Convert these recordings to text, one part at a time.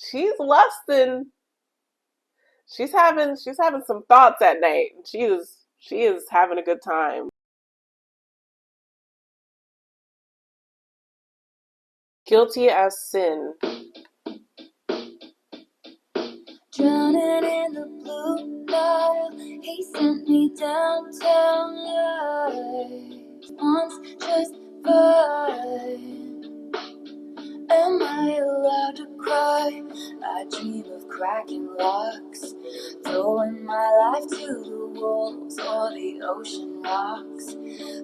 She's lusting. She's having some thoughts at night. She is having a good time. Guilty as sin. Drowning in the blue Nile, he sent me downtown life. Once just fine. Am I allowed to cry? I dream of cracking locks, throwing my life to the wolves or the ocean rocks.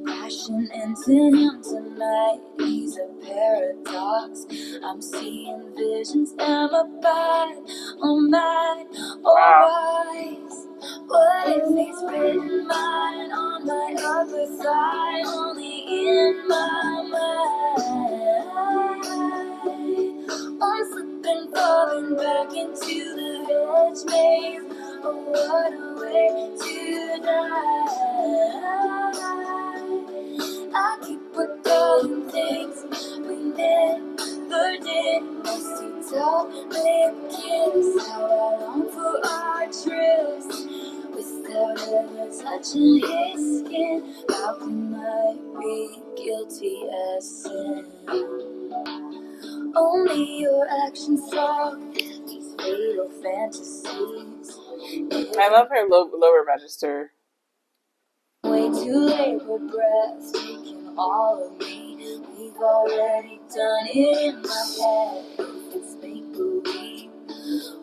Crashing into him tonight, he's a paradox. I'm seeing visions, am I bad or mad or wise? What if he's written mine on my other side, only in my mind? I'm slipping, falling back into the hedge maze. Oh, what a way to die. I keep recalling things we never did. Misty top, lip kiss. How I long for our trips without ever touching his skin. How can I be guilty as sin? Only your actions talk, these fatal fantasies. I love her lower register. Way too late for breath, taking all of me. We've already done it in my head. It's make believe.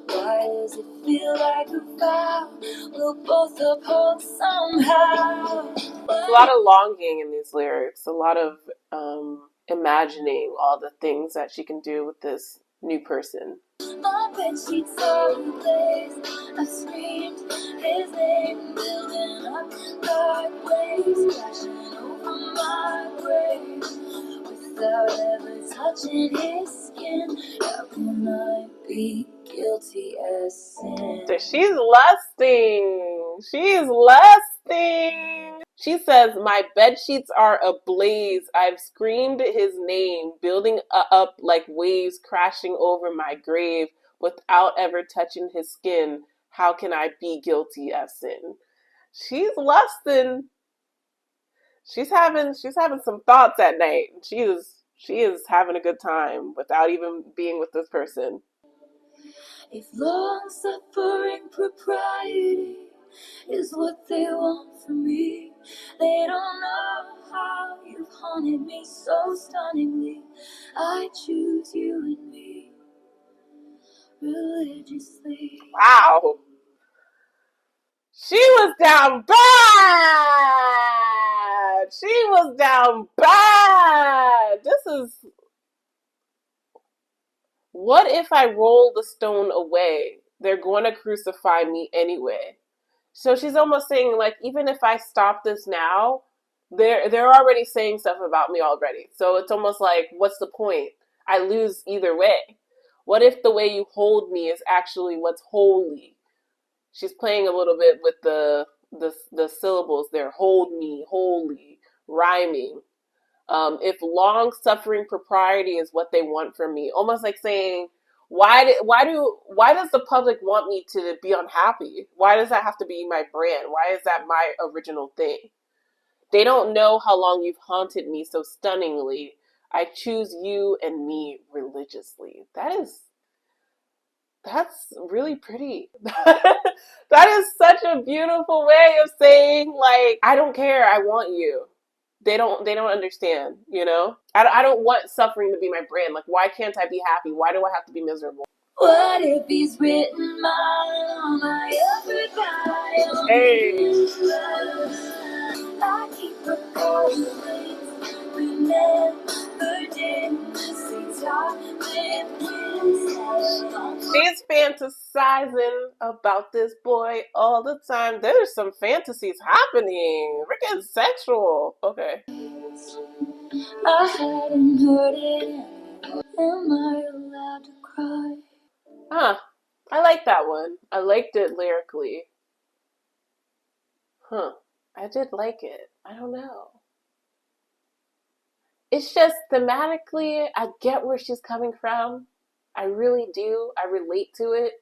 Why does it feel like a vow? We'll both uphold somehow. There's a lot of longing in these lyrics. A lot of imagining all the things that she can do with this new person. My bedsheets are in place. I've screamed his name, building up dark waves, crashing over my grave. Without ever touching his skin, how can I be guilty as sin? So she's lusting. She's lusting. She says, my bed sheets are ablaze. I've screamed his name, building up like waves crashing over my grave without ever touching his skin. How can I be guilty as sin? She's lusting. She's having some thoughts at night. She is having a good time without even being with this person. If long-suffering propriety is what they want from me, they don't know how you've haunted me so stunningly. I choose you and me religiously. Wow. She was down bad. She was down bad. This is... What if I roll the stone away? They're going to crucify me anyway. So she's almost saying, like, even if I stop this now, they're already saying stuff about me already. So it's almost like, what's the point? I lose either way. What if the way you hold me is actually what's holy? She's playing a little bit with the syllables there. Hold me, holy, rhyming. If long-suffering propriety is what they want from me, almost like saying, why does the public want me to be unhappy? Why does that have to be my brand? Why is that my original thing? They don't know how long you've haunted me so stunningly. I choose you and me religiously. That's really pretty. That is such a beautiful way of saying, like, I don't care, I want you. They don't understand, you know? I don't want suffering to be my brand. Like, why can't I be happy? Why do I have to be miserable? What if he's written mine on my other side? Hey. I keep recalling things we never did. She's fantasizing about this boy all the time. There's some fantasies happening. We're getting sexual. Okay. I hadn't heard it. Am I allowed to cry? Huh. I like that one. I liked it lyrically. Huh. I did like it. I don't know. It's just thematically, I get where she's coming from. I really do. I relate to it.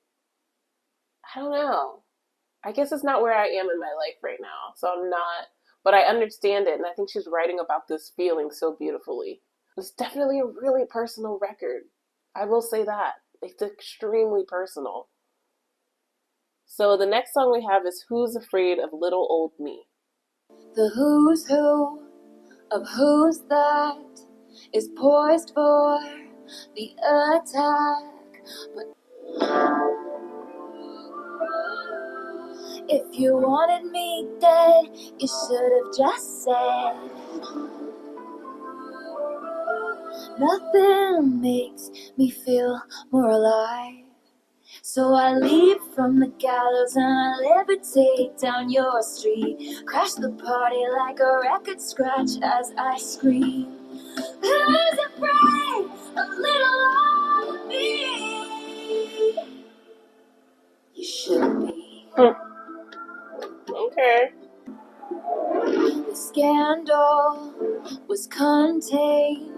I don't know. I guess it's not where I am in my life right now, so I'm not, but I understand it, and I think she's writing about this feeling so beautifully. It's definitely a really personal record. I will say that. It's extremely personal. So the next song we have is Who's Afraid of Little Old Me? The who's who of who's that is poised for the attack. But if you wanted me dead, you should have just said. Nothing makes me feel more alive. So I leap from the gallows and I levitate down your street. Crash the party like a record scratch as I scream. Who's afraid of little old me? You should be. Okay. The scandal was contained.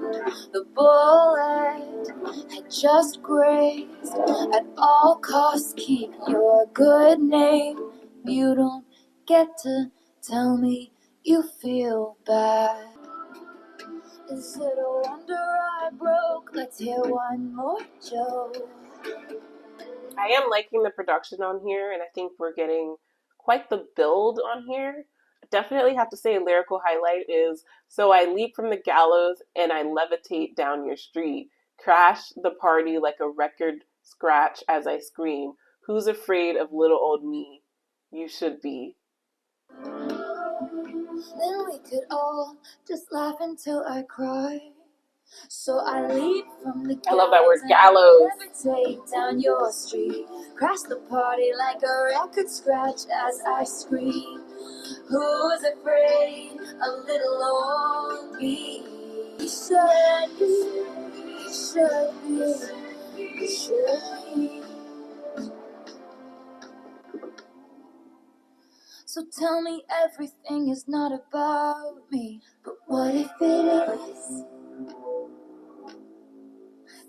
The bullet had just grazed. At all costs, keep your good name. You don't get to tell me you feel bad. Is it a wonder I broke? Let's hear one more joke. I am liking the production on here, and I think we're getting quite the build on here. Definitely have to say a lyrical highlight is, so I leap from the gallows and I levitate down your street. Crash the party like a record scratch as I scream. Who's afraid of little old me? You should be. Then we could all just laugh until I cry. So I leap from the I love that word, gallows gallows. and levitate down your street. Crash the party like a record scratch as I scream. Who's afraid of little old me? You should be, you should be, you should be. So tell me everything is not about me. But what if it is?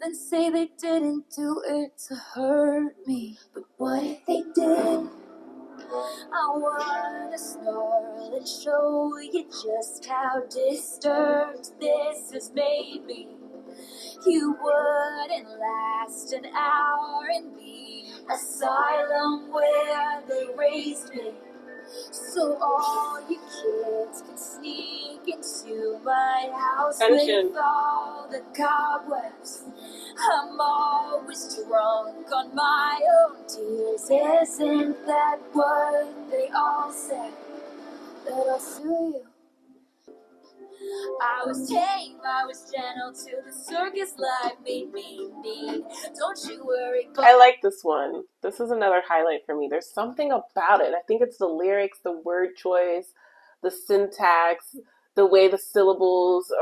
Then say they didn't do it to hurt me. But what if they did? I wanna snarl and show you just how disturbed this has made me. You wouldn't last an hour in the asylum where they raised me. So all you kids can sneak into my house Tension. with all the cobwebs. I'm always drunk on my own tears. Isn't that what they all said? That I'll sue you. I was tame, I was gentle till the circus life made me mean. Don't you worry, I like this one. This is another highlight for me. There's something about it. I think it's the lyrics, the word choice, the syntax, the way the syllables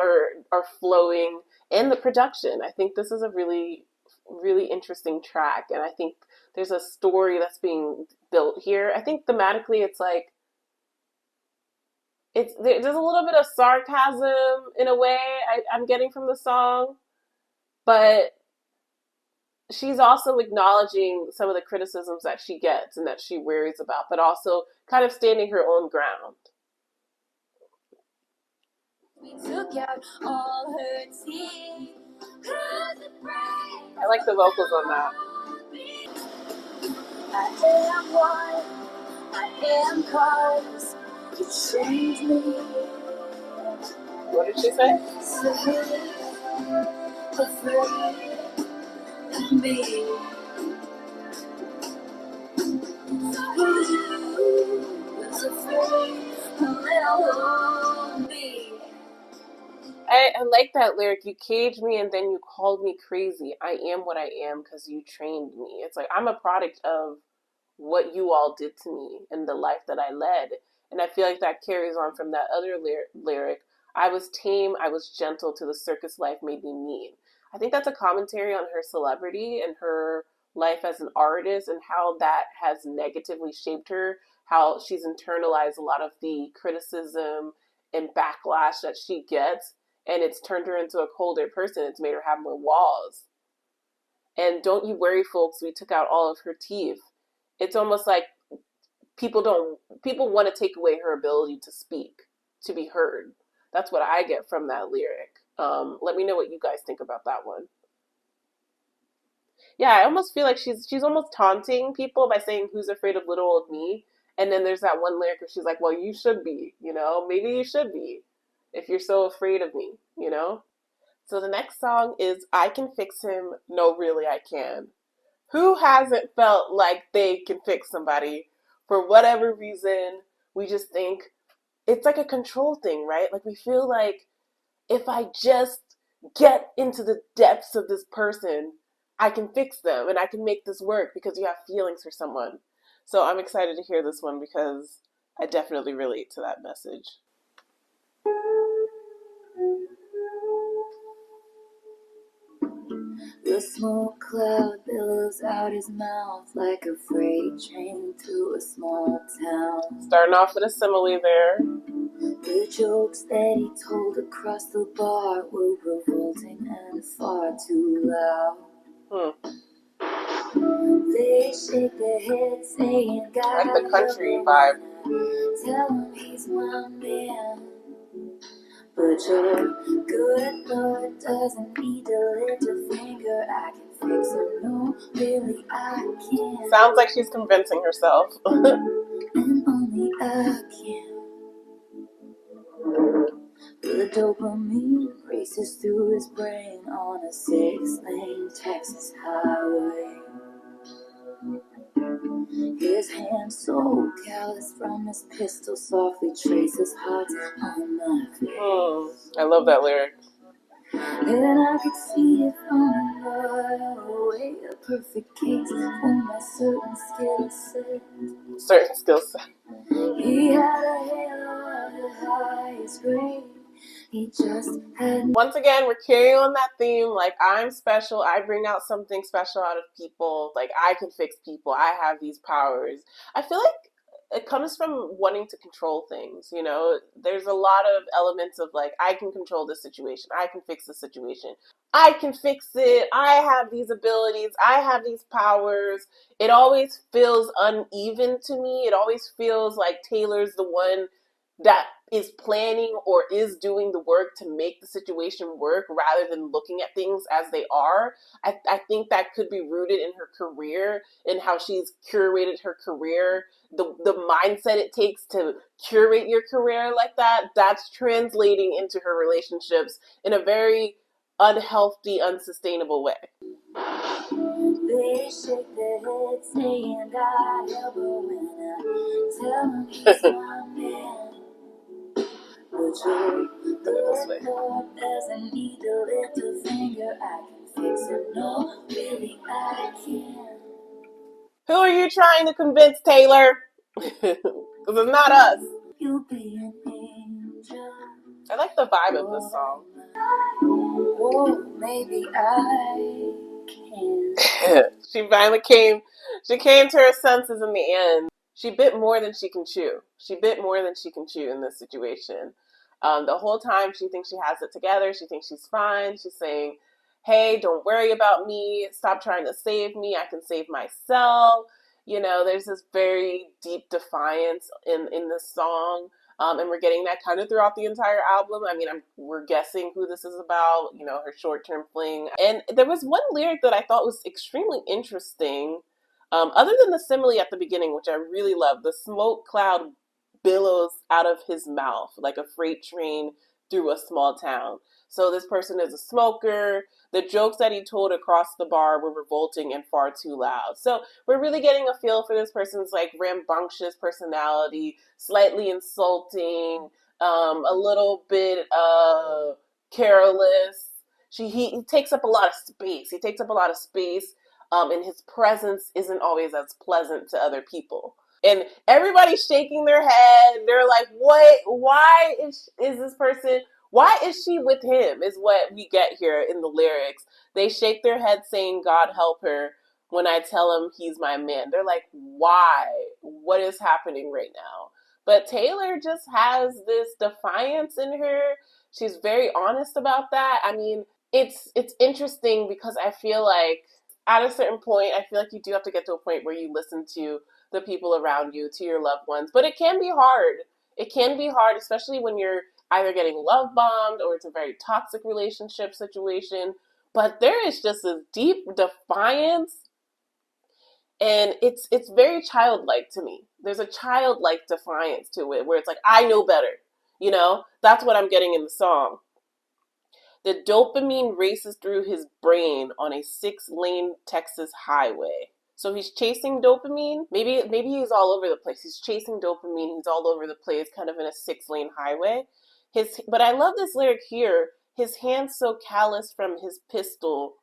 are flowing, and the production. I think this is a really, really interesting track, and I think there's a story that's being built here. I think thematically it's like there's a little bit of sarcasm in a way I'm getting from the song, but she's also acknowledging some of the criticisms that she gets and that she worries about, but also kind of standing her own ground. we took out all her teeth. I like the vocals on that. I am one, I am cause you changed me. What did she say? So afraid of me. Who's afraid of little old me? I like that lyric. You caged me and then you called me crazy. I am what I am because you trained me. It's like I'm a product of what you all did to me and the life that I led. And I feel like that carries on from that other lyric. I was tame, I was gentle till the circus life made me mean. I think that's a commentary on her celebrity and her life as an artist and how that has negatively shaped her, how she's internalized a lot of the criticism and backlash that she gets, and it's turned her into a colder person. It's made her have more walls. and don't you worry, folks, we took out all of her teeth. It's almost like people want to take away her ability to speak, to be heard. That's what I get from that lyric. Let me know what you guys think about that one. Yeah, I almost feel like she's almost taunting people by saying, "Who's afraid of little old me?" And then there's that one lyric where she's like, "Well, you should be, maybe you should be, if you're so afraid of me." So the next song is "I Can Fix Him." No, really, I can. Who hasn't felt like they can fix somebody for whatever reason? We just think it's like a control thing, right? Like we feel like if I just get into the depths of this person, I can fix them and I can make this work because you have feelings for someone. So I'm excited to hear this one because I definitely relate to that message. The smoke cloud billows out his mouth like a freight train through a small town. Starting off with a simile there. The jokes that he told across the bar were revolting and far too loud. They shake their heads saying, God, like the country vibe. Tell him he's my man. But your good Lord doesn't need to lift a finger. I can fix him, no, really I can. Sounds like she's convincing herself. And only I can. The dopamine races through his brain on a 6-lane Texas highway. His hand so callous from his pistol softly traces hearts on my face. I love that lyric. And I could see it from a mile away, a perfect case for my certain skill set. Certain skill set. He had a halo of the highest grade. He just had. Once again, we're carrying on that theme. Like, I'm special. I bring out something special out of people. Like, I can fix people. I have these powers. I feel like it comes from wanting to control things. There's a lot of elements of like, I can control this situation. I can fix the situation. I can fix it. I have these abilities. I have these powers. It always feels uneven to me. It always feels like Taylor's the one that is planning or is doing the work to make the situation work rather than looking at things as they are. I think that could be rooted in her career and how she's curated her career. The mindset it takes to curate your career like that, that's translating into her relationships in a very unhealthy, unsustainable way. They shake their heads saying, God help her when I tell him he's my man. But the Lord doesn't need to lift a finger. I can fix it, no, really I can. Who are you trying to convince, Taylor? Because it's not us. You'll be an angel. I like the vibe of this song. Oh, maybe I can. She finally came. She came to her senses in the end. She bit more than she can chew. She bit more than she can chew in this situation. The whole time she thinks she has it together. She thinks she's fine. She's saying, hey, don't worry about me. Stop trying to save me. I can save myself. There's this very deep defiance in this song. And we're getting that kind of throughout the entire album. I mean, we're guessing who this is about, her short-term fling. And there was one lyric that I thought was extremely interesting. Other than the simile at the beginning, which I really love, the smoke cloud billows out of his mouth like a freight train through a small town. So this person is a smoker. The jokes that he told across the bar were revolting and far too loud. So we're really getting a feel for this person's like rambunctious personality, slightly insulting, a little bit careless. He takes up a lot of space. And his presence isn't always as pleasant to other people. And everybody's shaking their head. They're like, what? Why is this person, why is she with him, is what we get here in the lyrics. They shake their head saying, God help her when I tell him he's my man. They're like, why? What is happening right now? But Taylor just has this defiance in her. She's very honest about that. I mean, it's interesting because I feel like at a certain point, I feel like you do have to get to a point where you listen to the people around you, to your loved ones. But it can be hard. It can be hard, especially when you're either getting love bombed or it's a very toxic relationship situation. But there is just a deep defiance, and it's very childlike to me. There's a childlike defiance to it where it's like, I know better. You know, that's what I'm getting in the song. The dopamine races through his brain on a 6-lane Texas highway. So he's chasing dopamine. Maybe he's all over the place. He's chasing dopamine. He's all over the place, kind of in a 6-lane highway. But I love this lyric here. His hands so callous from his pistol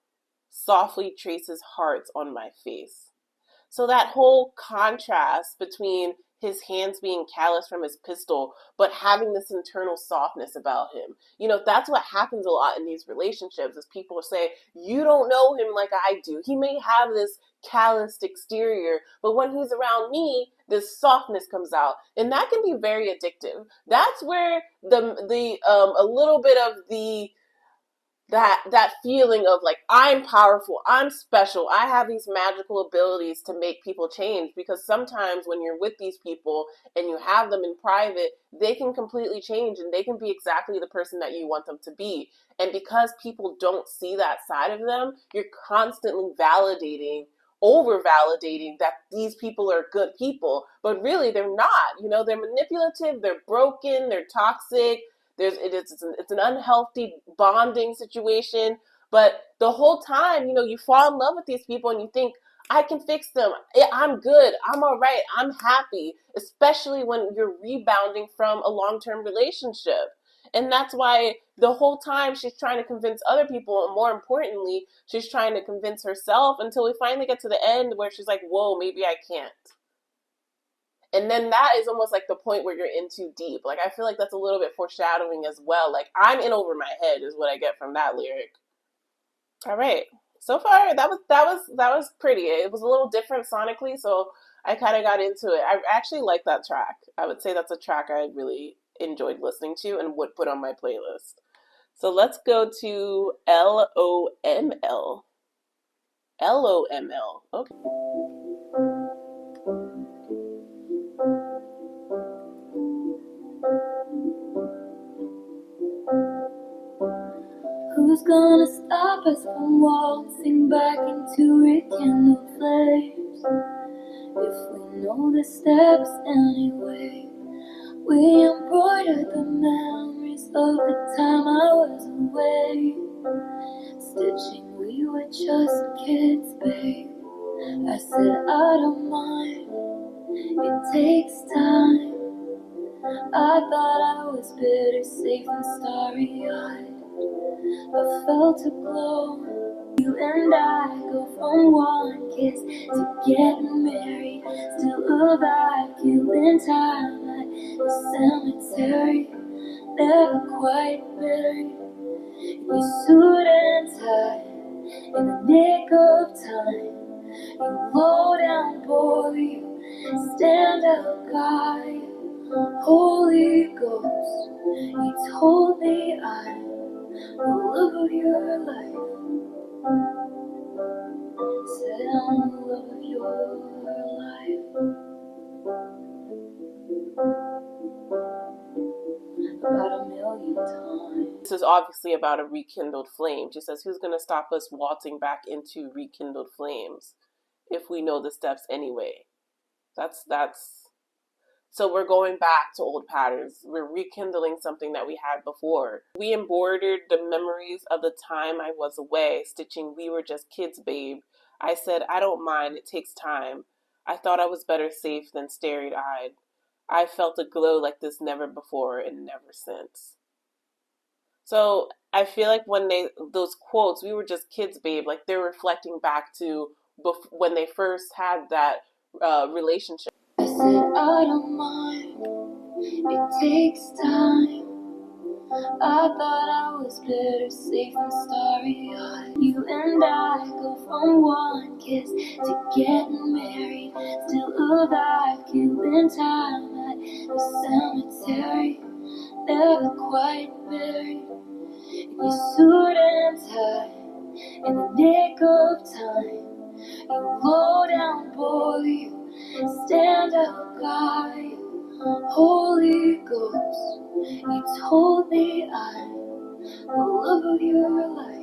softly traces hearts on my face. So that whole contrast between his hands being callous from his pistol, but having this internal softness about him. You know, that's what happens a lot in these relationships, is people say, you don't know him like I do. He may have this calloused exterior, but when he's around me, this softness comes out. And that can be very addictive. That's where a little bit of that feeling of like, I'm powerful, I'm special, I have these magical abilities to make people change. Because sometimes when you're with these people and you have them in private, they can completely change and they can be exactly the person that you want them to be. And because people don't see that side of them, you're constantly over validating that these people are good people, but really they're not. You know, they're manipulative, they're broken, they're toxic. It's an unhealthy bonding situation. But the whole time, you know, you fall in love with these people and you think, I can fix them. I'm good. I'm all right. I'm happy, especially when you're rebounding from a long-term relationship. And that's why the whole time she's trying to convince other people, and more importantly, she's trying to convince herself, until we finally get to the end where she's like, whoa, maybe I can't. And then that is almost like the point where you're in too deep. Like, I feel like that's a little bit foreshadowing as well. Like, I'm in over my head is what I get from that lyric. All right. So far, that was pretty. It was a little different sonically, so I kind of got into it. I actually like that track. I would say that's a track I really enjoyed listening to and would put on my playlist. So let's go to LOML. LOML. Okay. Who's gonna stop us from waltzing back into rekindled flames? If we know the steps anyway, we embroidered the memories of the time I was away. Stitching, we were just kids, babe. I said I don't mind, it takes time. I thought I was better safe than starry-eyed. I felt a glow. You and I go from one kiss to getting married. Still alive, killing time at the cemetery. Never quite buried. You suit and tie in the nick of time. You low down boy, you stand up guy. Holy Ghost, you told me I'm the love of your life. Said I'm the love of your life. About a million times. This is obviously about a rekindled flame. She says, who's going to stop us waltzing back into rekindled flames if we know the steps anyway? That's so we're going back to old patterns. We're rekindling something that we had before. We embroidered the memories of the time I was away, stitching, we were just kids, babe. I said, I don't mind, it takes time. I thought I was better safe than starry-eyed. I felt a glow like this never before and never since. So I feel like when those quotes, we were just kids, babe, like they're reflecting back to when they first had that relationship. I said I don't mind, it takes time. I thought I was better safe than starry-eyed. You and I go from one kiss to getting married. Still alive, killing time at the cemetery. Never quite buried. You suit and tie in the nick of time. for you. Stand up, God, Holy Ghost. You told me I'm the love of your life.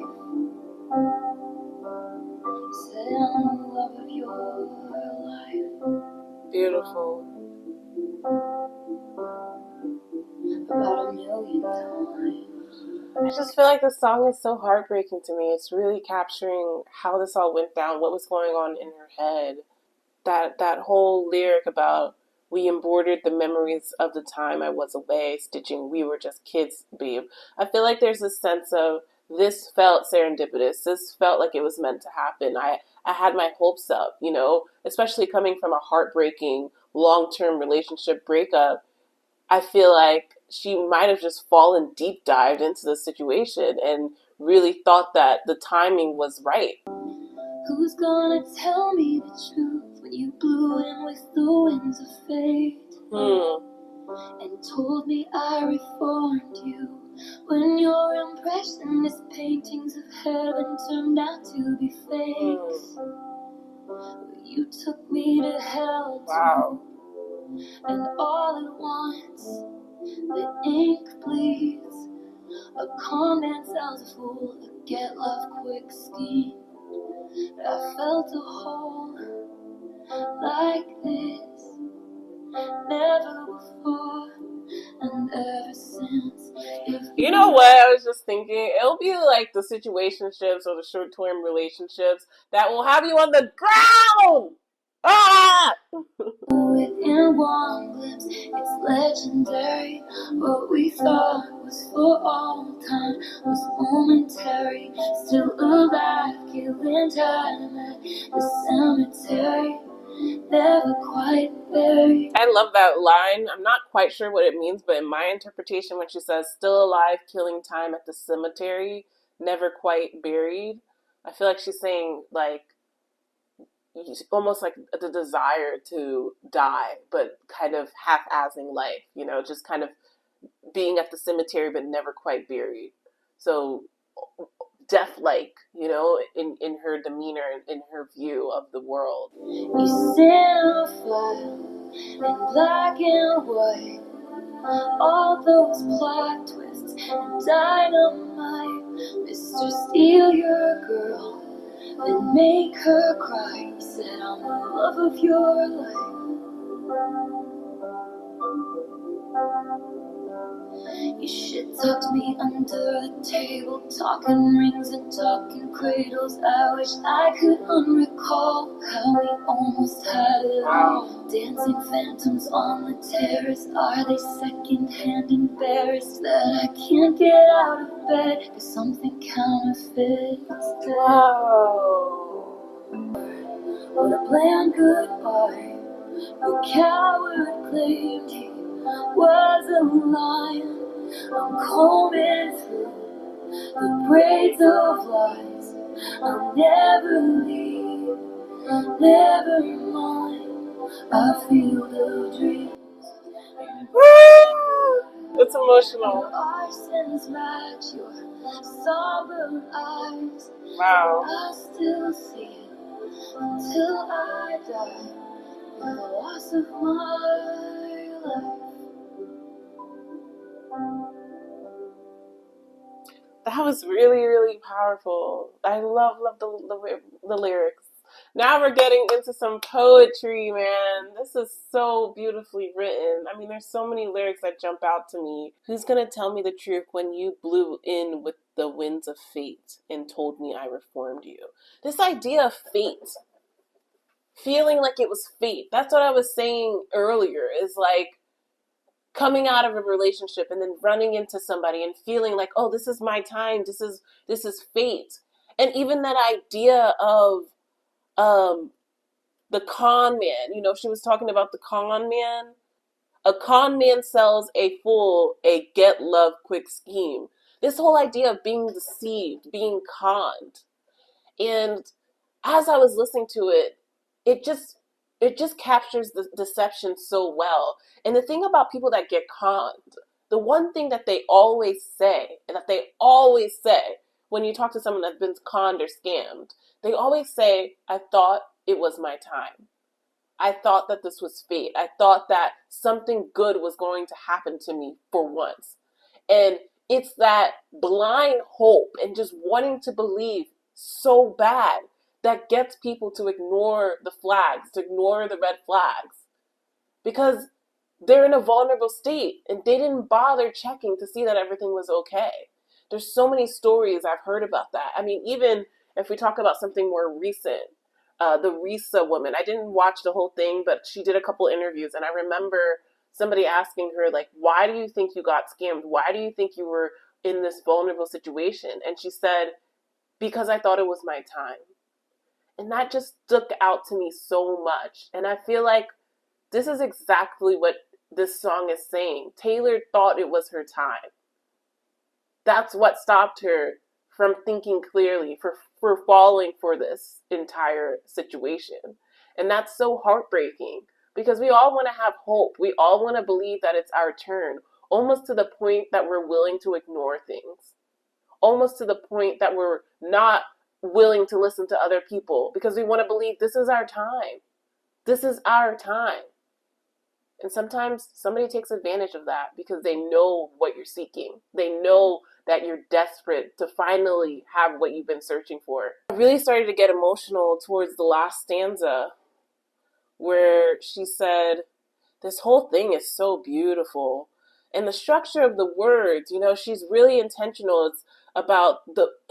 You said I'm the love of your life. Beautiful. About a million times. I just feel like the song is so heartbreaking to me. It's really capturing how this all went down, what was going on in her head. That whole lyric about we embroidered the memories of the time I was away, stitching we were just kids, babe. I feel like there's a sense of this felt serendipitous. This felt like it was meant to happen. I had my hopes up, you know, especially coming from a heartbreaking long-term relationship breakup. I feel like she might have just fallen deep dived into the situation and really thought that the timing was right. Who's gonna tell me the truth when you blew in with the winds of fate? And told me I reformed you when your impressionist paintings of heaven turned out to be fakes. You took me to hell too, and all at once the ink bleeds. A con man sells a fool, a get love quick scheme. But I felt a hole like this never before, and ever since. You know what? I was just thinking, it'll be like the situationships or the short-term relationships that will have you on the ground. Ah! In one glimpse, it's legendary. What we thought was for all time was momentary. Still alive, killing time at the cemetery. Never quite buried. I love that line. I'm not quite sure what it means, but in my interpretation, when she says, still alive, killing time at the cemetery, never quite buried, I feel like she's saying, like, almost like the desire to die, but kind of half-assing life, you know, just kind of being at the cemetery, but never quite buried. So death-like, you know, in her demeanor, in her view of the world. You sit on a file in black and white. All those plot twists and dynamite. Mr. Steal your girl, then make her cry. You said I'm the love of your life. You shit talked me under the table, talking rings and talking cradles. I wish I could unrecall how we almost had it all. Dancing phantoms on the terrace, are they secondhand embarrassed that I can't get out of bed? Cause something counterfeits. Wow. What a bland goodbye. The coward claimed he was a lion. I'm combing through the braids of lies. I'll never leave, never mind. I feel the dreams. It's emotional. Our sins match your somber eyes. Wow. I still see it until I die. You're the loss of my life. That was really, really powerful. I love the lyrics. Now we're getting into some poetry, man. This is so beautifully written. I mean, there's so many lyrics that jump out to me. Who's gonna tell me the truth when you blew in with the winds of fate and told me I reformed you? This idea of fate, feeling like it was fate. That's what I was saying earlier, is like coming out of a relationship and then running into somebody and feeling like, oh, this is my time, this is fate. And even that idea of the con man, you know, she was talking about the con man. A con man sells a fool a get love quick scheme. This whole idea of being deceived, being conned. And as I was listening to it, it just captures the deception so well. And the thing about people that get conned, the one thing that they always say, when you talk to someone that's been conned or scammed, they always say, I thought it was my time. I thought that this was fate. I thought that something good was going to happen to me for once. And it's that blind hope and just wanting to believe so bad that gets people to ignore the flags, to ignore the red flags. Because they're in a vulnerable state and they didn't bother checking to see that everything was okay. There's so many stories I've heard about that. I mean, even if we talk about something more recent, the Risa woman, I didn't watch the whole thing, but she did a couple interviews, and I remember somebody asking her, like, why do you think you got scammed? Why do you think you were in this vulnerable situation? And she said, because I thought it was my time. And that just stuck out to me so much. And I feel like this is exactly what this song is saying. Taylor thought it was her time. That's what stopped her from thinking clearly, for falling for this entire situation. And that's so heartbreaking because we all want to have hope. We all want to believe that it's our turn, almost to the point that we're willing to ignore things, almost to the point that we're not willing to listen to other people because we want to believe this is our time. This is our time. And sometimes somebody takes advantage of that because they know what you're seeking. They know that you're desperate to finally have what you've been searching for. I really started to get emotional towards the last stanza where she said, this whole thing is so beautiful. And the structure of the words, you know, she's really intentional. It's about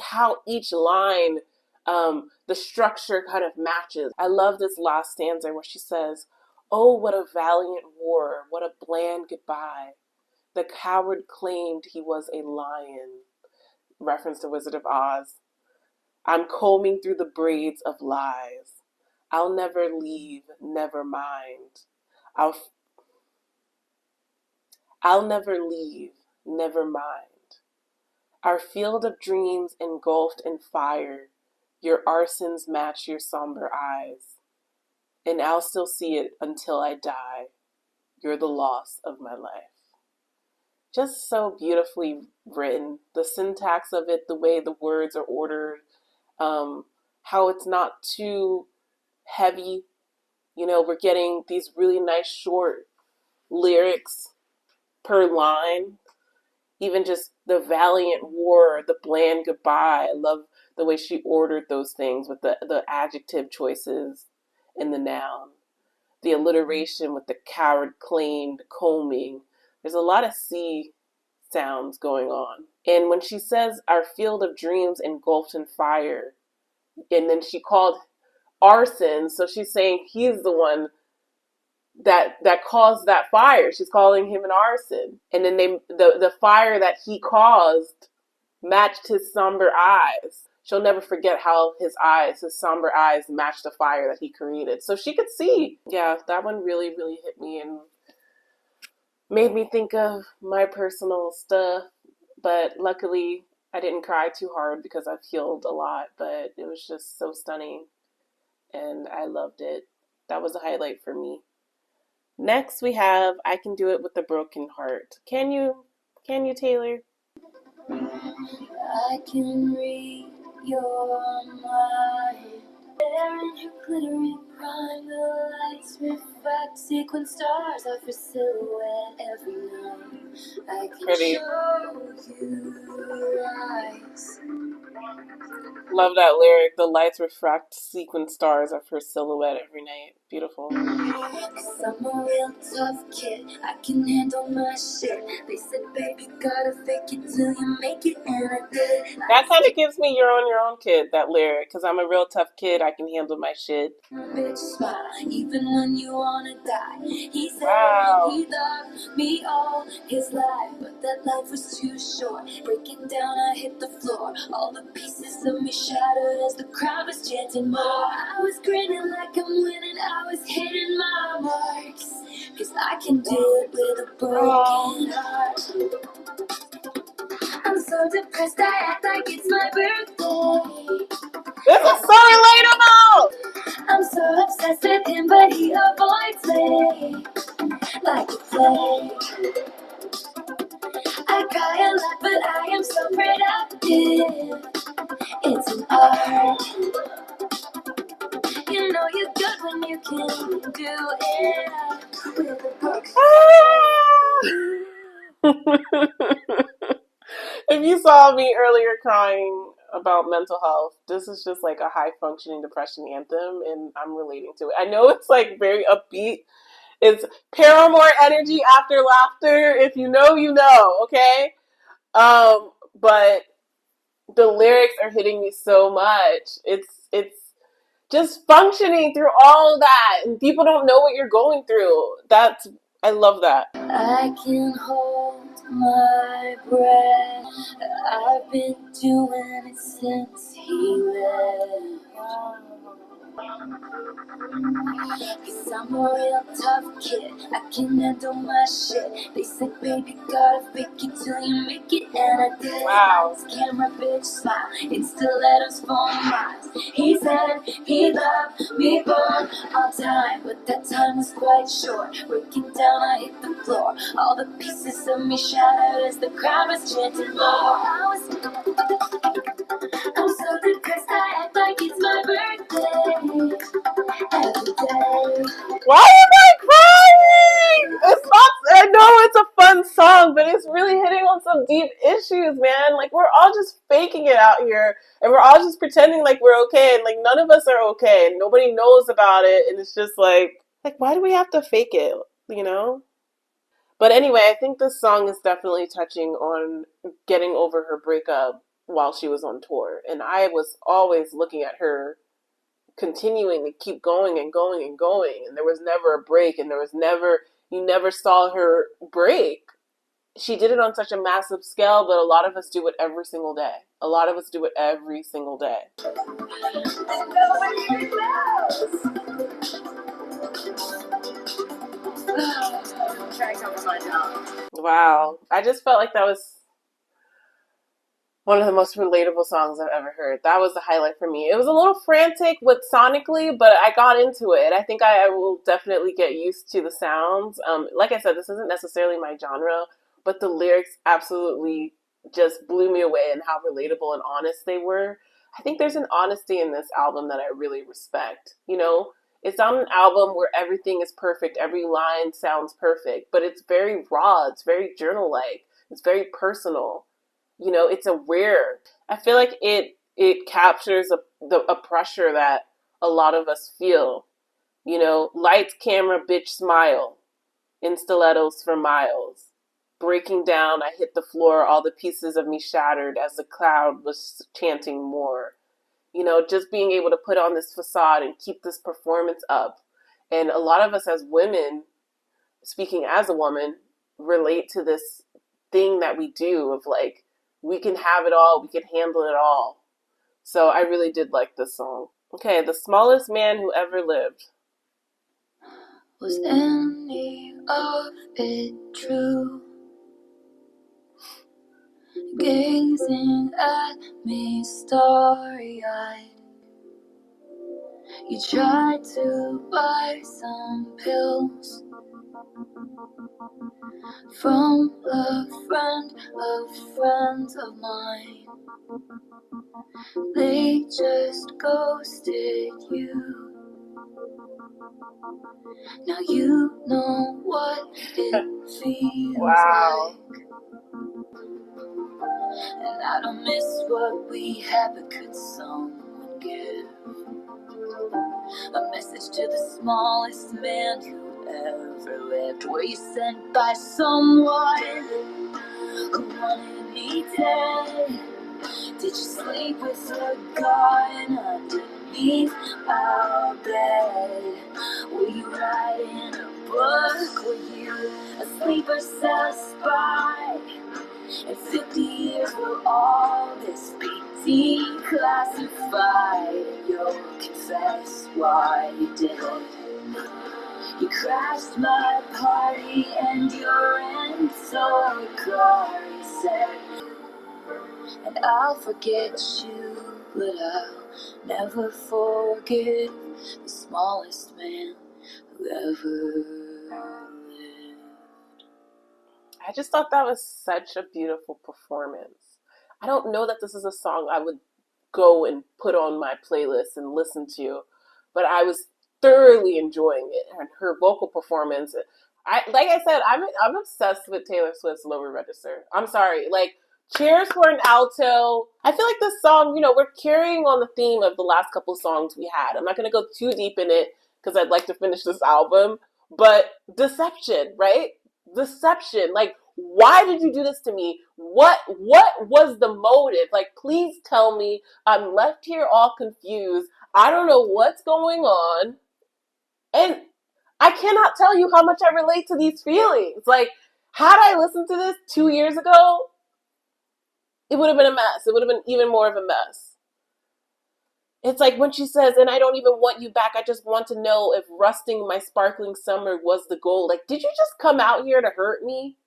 how each line, the structure kind of matches. I love this last stanza where she says, oh, what a valiant war, what a bland goodbye. The coward claimed he was a lion. Reference to Wizard of Oz. I'm combing through the braids of lies. I'll never leave, never mind. I'll never leave, never mind. Our field of dreams engulfed in fire. Your arsons match your somber eyes. And I'll still see it until I die. You're the loss of my life. Just so beautifully written. The syntax of it, the way the words are ordered, how it's not too heavy. You know, we're getting these really nice short lyrics per line. Even just the valiant war, the bland goodbye. I love the way she ordered those things with the adjective choices in the noun. The alliteration with the coward claimed, combing. There's a lot of C sounds going on. And when she says our field of dreams engulfed in fire, and then she called arson, so she's saying he's the one that caused that fire. She's calling him an arson. And then the fire that he caused matched his somber eyes. She'll never forget how his somber eyes matched the fire that he created. So she could see. Yeah, that one really, really hit me and made me think of my personal stuff. But luckily, I didn't cry too hard because I've healed a lot. But it was just so stunning. And I loved it. That was a highlight for me. Next, we have I Can Do It With a Broken Heart. Can you, Taylor? I can read your mind. There in her glittering prime, the lights reflect sequin stars of her silhouette every night. I can Pretty. show you eyes. Love that lyric. The lights refract sequin stars of her silhouette every night. Beautiful. 'Cause I'm a real tough kid, I can handle my shit. They said, baby, gotta fake it till you make it, and I did. That kind of gives me You're on Your Own Kid, that lyric. Because I'm a real tough kid, I can handle my shit. Bitch, smile, even when you wanna die. He said he loved me all his life, but that life was too short. Breaking down, I hit the floor. All the pieces of me shattered as the crowd was chanting more. I was grinning like I'm winning, I was hitting my marks. 'Cause I can do it with a broken heart. I'm so depressed, I act like it's my birthday. This is so relatable! I'm so obsessed with him, but he avoids me like a plague. I cry a lot, but I am so productive. It's an art. You know you're good when you can do it with the books. If you saw me earlier crying about mental health, this is just like a high functioning depression anthem, and I'm relating to it. I know it's like very upbeat. It's Paramore energy after laughter. If you know, you know, okay? But the lyrics are hitting me so much. It's just functioning through all of that, and people don't know what you're going through. I love that. I can hold my breath. I've been doing it since he left. Cause I'm a real tough kid, I can handle my shit. They said, baby, gotta fake it till you make it, and I did. Wow. This camera bitch smile, it stilettos for miles. He said he loved me for all time, but that time was quite short. Breaking down, I hit the floor. All the pieces of me shattered as the crowd was chanting more. I'm so depressed, I act like it's my birthday. Why am I crying? It's not. I know it's a fun song, but it's really hitting on some deep issues, man. Like, we're all just faking it out here, and we're all just pretending like we're okay, and like none of us are okay, and nobody knows about it, and it's just like why do we have to fake it, you know? But anyway, I think this song is definitely touching on getting over her breakup while she was on tour, and I was always looking at her continuing to keep going and going and going, and there was never a break, and you never saw her break. She did it on such a massive scale, but a lot of us do it every single day. A lot of us do it every single day. Wow. I just felt like that was one of the most relatable songs I've ever heard. That was the highlight for me. It was a little frantic with sonically, but I got into it. I think I will definitely get used to the sounds. Like I said, this isn't necessarily my genre, but the lyrics absolutely just blew me away and how relatable and honest they were. I think there's an honesty in this album that I really respect. You know, it's not an album where everything is perfect, every line sounds perfect, but it's very raw, it's very journal-like, it's very personal. You know, it's aware. I feel like it captures a pressure that a lot of us feel. You know, lights, camera, bitch, smile. In stilettos for miles. Breaking down, I hit the floor, all the pieces of me shattered as the crowd was chanting more. You know, just being able to put on this facade and keep this performance up. And a lot of us as women, speaking as a woman, relate to this thing that we do of like, we can have it all, we can handle it all. So I really did like this song. Okay, The Smallest Man Who Ever Lived. Was any of it true? Gazing at me starry-eyed, you tried to buy some pills from a friend of friends of mine. They just ghosted you. Now you know what it feels Wow. like. And I don't miss what we had, but could someone give a message to the smallest man who ever lived? Were you sent by someone who wanted me dead? Did you sleep with a gun underneath our bed? Were you writing a book? Were you a sleeper cell spy? In 50 years will all this be declassified? You'll confess why you did it. You crashed my party and your end so Corey said. And I'll forget you, but I'll never forget the smallest man who ever lived. I just thought that was such a beautiful performance. I don't know that this is a song I would go and put on my playlist and listen to, but I was thoroughly enjoying it. And her vocal performance, like I said, I'm obsessed with Taylor Swift's Lower Register. I'm sorry, like Cheers for an Alto. I feel like this song, we're carrying on the theme of the last couple songs we had. I'm not going to go too deep in it because I'd like to finish this album, but deception, right? Deception. Like, why did you do this to me? What was the motive? Like, please tell me. I'm left here all confused. I don't know what's going on. And I cannot tell you how much I relate to these feelings. Like, had I listened to this 2 years ago, it would have been a mess. It would have been even more of a mess. It's like when she says, and I don't even want you back. I just want to know if rusting my sparkling summer was the goal. Like, did you just come out here to hurt me?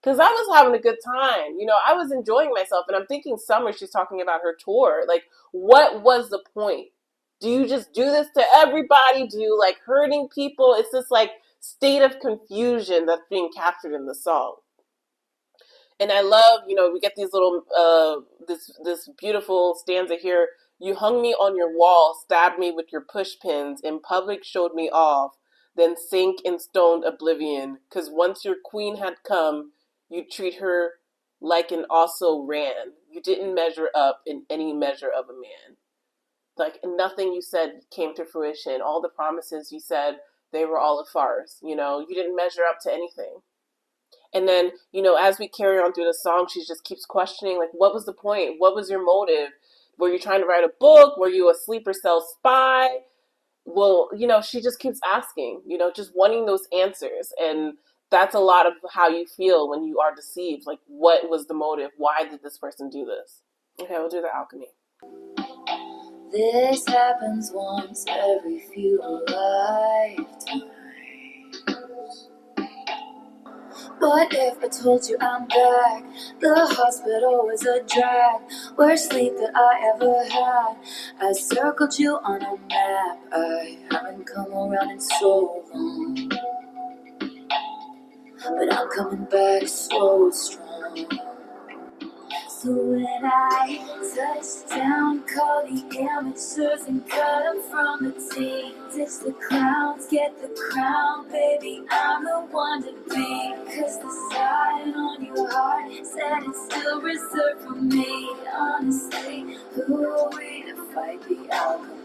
Because I was having a good time. I was enjoying myself. And I'm thinking summer, she's talking about her tour. Like, what was the point? Do you just do this to everybody? Do you like hurting people? It's this like state of confusion that's being captured in the song. And I love, we get these little, this beautiful stanza here. You hung me on your wall, stabbed me with your push pins, in public showed me off, then sink in stoned oblivion. 'Cause once your queen had come, you treat her like an also ran. You didn't measure up in any measure of a man. Like, nothing you said came to fruition. All the promises you said, they were all a farce. You didn't measure up to anything. And then, as we carry on through the song, she just keeps questioning, like, what was the point? What was your motive? Were you trying to write a book? Were you a sleeper cell spy? Well, she just keeps asking, just wanting those answers. And that's a lot of how you feel when you are deceived. Like, what was the motive? Why did this person do this? Okay, we'll do the Alchemy. This happens once every few lifetimes. What if I told you I'm back? The hospital was a drag, worst sleep that I ever had. I circled you on a map. I haven't come around in so long, but I'm coming back so strong. So when I touch down, call the amateurs and cut them from the team. Ditch the clowns, get the crown, baby, I'm the one to be. 'Cause the sign on your heart said it's still reserved for me. Honestly, who are we to fight the alchemy?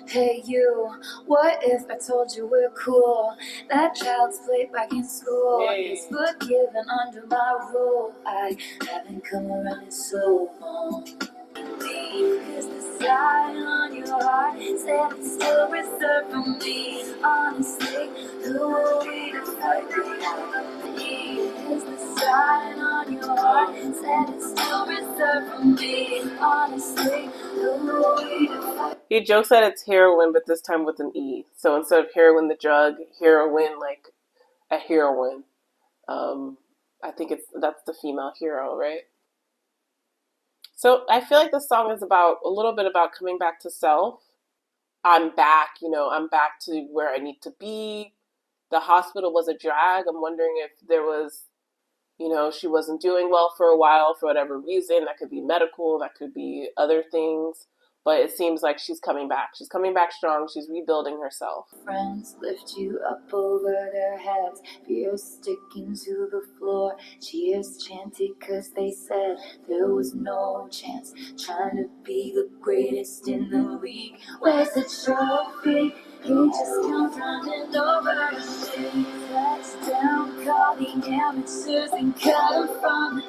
Hey you, what if I told you we're cool? That child's play back in school is forgiven under my rule. I haven't come around in so long. Because the sign on your heart said it's still reserved for me. Honestly, who are we to fight the alchemy? Because the sign on your heart said it's still reserved for me. Honestly, who are we to fight? He jokes that it's heroin, but this time with an E. So instead of heroin, the drug, heroin, like a heroine. I think that's the female hero, right? So I feel like this song is about a little bit about coming back to self. I'm back, I'm back to where I need to be. The hospital was a drag. I'm wondering if there was, she wasn't doing well for a while for whatever reason. That could be medical, that could be other things. But it seems like she's coming back. She's coming back strong. She's rebuilding herself. Friends lift you up over their heads, fears sticking to the floor. Cheers chanted 'cause they said there was no chance. Trying to be the greatest in the league. Where's the trophy? He just comes running over to me. Touchdown, call the amateurs and cut him from the...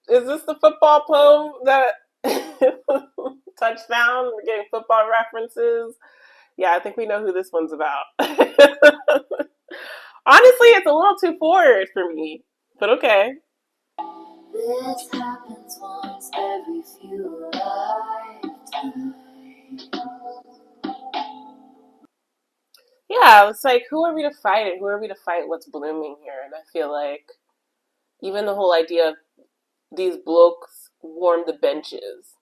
Is this the football poem that touchdown? We're getting football references. Yeah, I think we know who this one's about. Honestly, it's a little too forward for me, but okay. This happens once every few lifetimes. Yeah, it's like, who are we to fight it? Who are we to fight what's blooming here? And I feel like even the whole idea of these blokes warm the benches.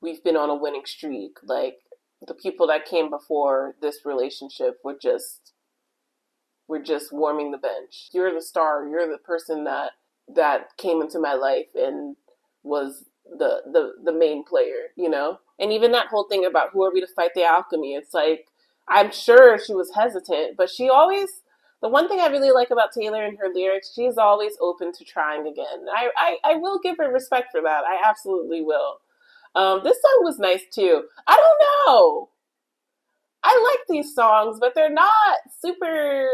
We've been on a winning streak. Like, the people that came before this relationship were just warming the bench. You're the star. You're the person that came into my life and was the main player, you know? And even that whole thing about who are we to fight the alchemy, it's like I'm sure she was hesitant, but she always the one thing I really like about Taylor and her lyrics, she's always open to trying again. I will give her respect for that. I absolutely will. This song was nice too. I don't know. I like these songs, but they're not super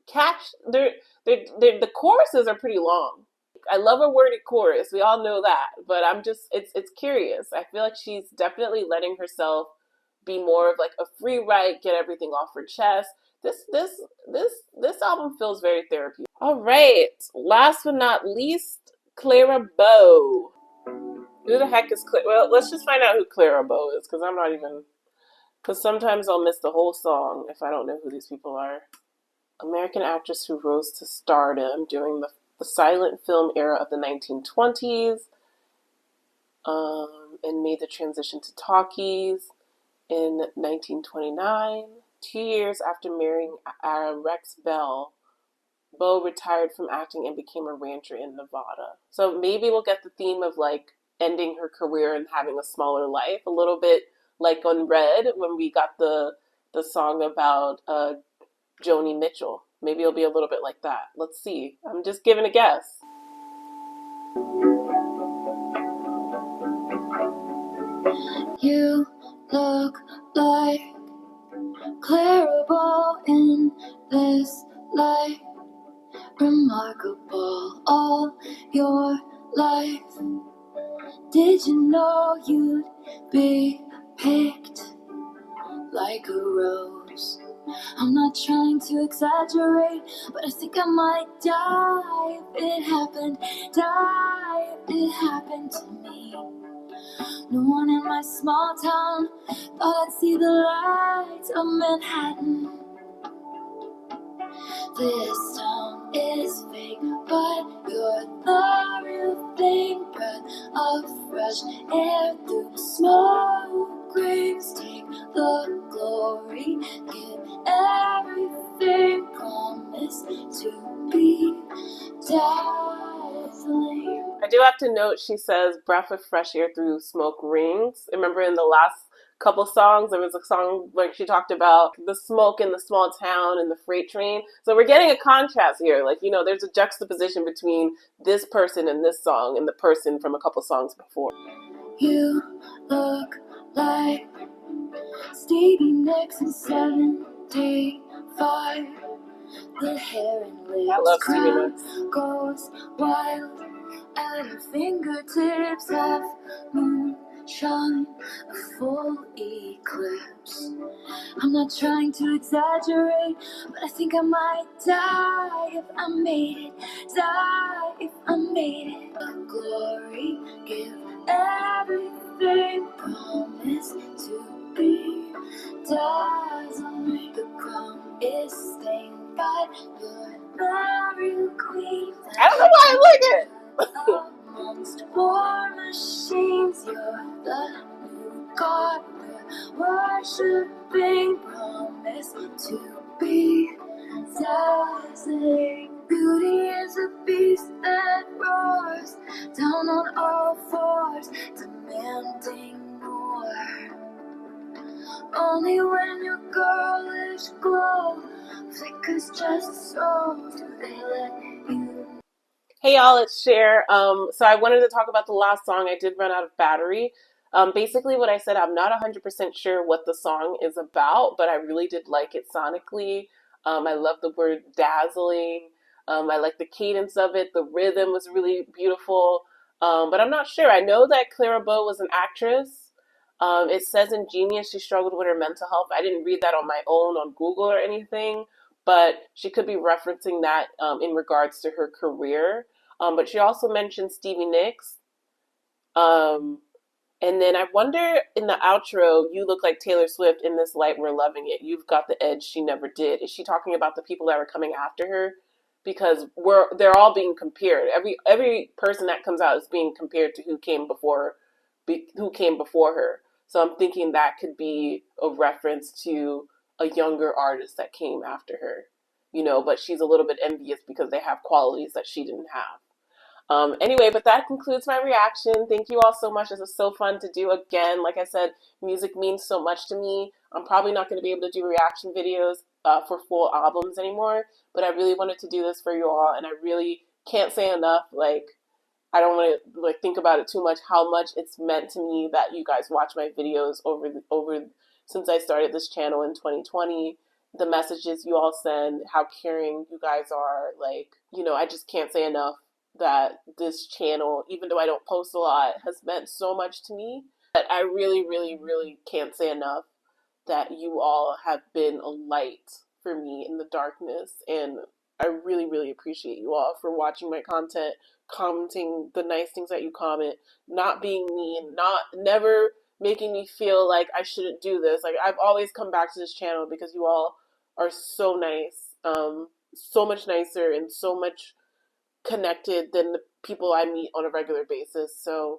catch. The choruses are pretty long. I love a wordy chorus. We all know that, but I'm just it's curious. I feel like she's definitely letting herself be more of like a free write, get everything off her chest. This album feels very therapeutic. All right, last but not least, Clara B. Who the heck is Clara? Well, let's just find out who Clara B is, because I'm not even. Because sometimes I'll miss the whole song if I don't know who these people are. American actress who rose to stardom during the silent film era of the 1920s, and made the transition to talkies in 1929. 2 years after marrying Rex Bell, Bo retired from acting and became a rancher in Nevada. So maybe we'll get the theme of like ending her career and having a smaller life, a little bit like on Red when we got the song about Joni Mitchell. Maybe it'll be a little bit like that. Let's see. I'm just giving a guess. You look like Clara B in this light. Remarkable all your life. Did you know you'd be picked like a rose? I'm not trying to exaggerate, but I think I might die if it happened. Die if it happened to me. No one in my small town thought I'd see the lights of Manhattan. This town is fake, but you're the real thing. Breath of fresh air through smoke rings. Take the glory, give everything. Promise to be dazzling. I do have to note she says breath of fresh air through smoke rings. Remember in the last couple songs, there was a song where she talked about the smoke in the small town and the freight train. So we're getting a contrast here. Like, you know, there's a juxtaposition between this person and this song and the person from a couple songs before. You look like Stevie Nicks in 75. The hair and lips crown goes wild, and her fingertips have moonshine, a full eclipse. I'm not trying to exaggerate, but I think I might die if I made it. Die if I made it. The glory, give everything. Promise to be dazzling. The crown is stained, but you're the real queen. I don't know why I like it. Amongst war machines, you're the new god we're worshipping. Promise to be dazzling. Beauty is a beast that roars down on all fours, demanding more. Only when your girlish glow flickers just so do they let you. Hey y'all, it's Cher. So I wanted to talk about the last song. I did run out of battery. Basically what I said, I'm not 100% sure what the song is about, but I really did like it sonically. I love the word dazzling. I like the cadence of it. The rhythm was really beautiful. But I'm not sure. I know that Clara B was an actress. It says in Genius she struggled with her mental health. I didn't read that on my own on Google or anything, but she could be referencing that in regards to her career. But she also mentioned Stevie Nicks. Um, and then I wonder in the outro, you look like Taylor Swift in this light, we're loving it. You've got the edge she never did. Is she talking about the people that were coming after her? Because they're all being compared. Every person that comes out is being compared to who came before her. So I'm thinking that could be a reference to a younger artist that came after her, you know, but she's a little bit envious because they have qualities that she didn't have. Anyway, but that concludes my reaction. Thank you all so much. This was so fun to do again. Like I said, music means so much to me. I'm probably not going to be able to do reaction videos for full albums anymore, but I really wanted to do this for you all, and I really can't say enough. Like, I don't want to like think about it too much. How much it's meant to me that you guys watch my videos over since I started this channel in 2020. The messages you all send, how caring you guys are. Like, I just can't say enough that this channel, even though I don't post a lot, has meant so much to me. But I really, really, really can't say enough that you all have been a light for me in the darkness. And I really, really appreciate you all for watching my content, commenting the nice things that you comment, not being mean, never making me feel like I shouldn't do this. Like, I've always come back to this channel because you all are so nice, so much nicer and so much connected than the people I meet on a regular basis. So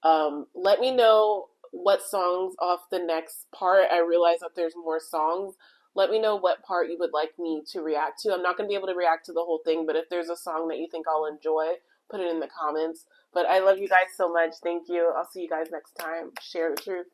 let me know what songs off the next part. I realize that there's more songs. Let me know what part you would like me to react to. I'm not going to be able to react to the whole thing, but if there's a song that you think I'll enjoy, put it in the comments. But I love you guys so much. Thank you. I'll see you guys next time. Share the truth.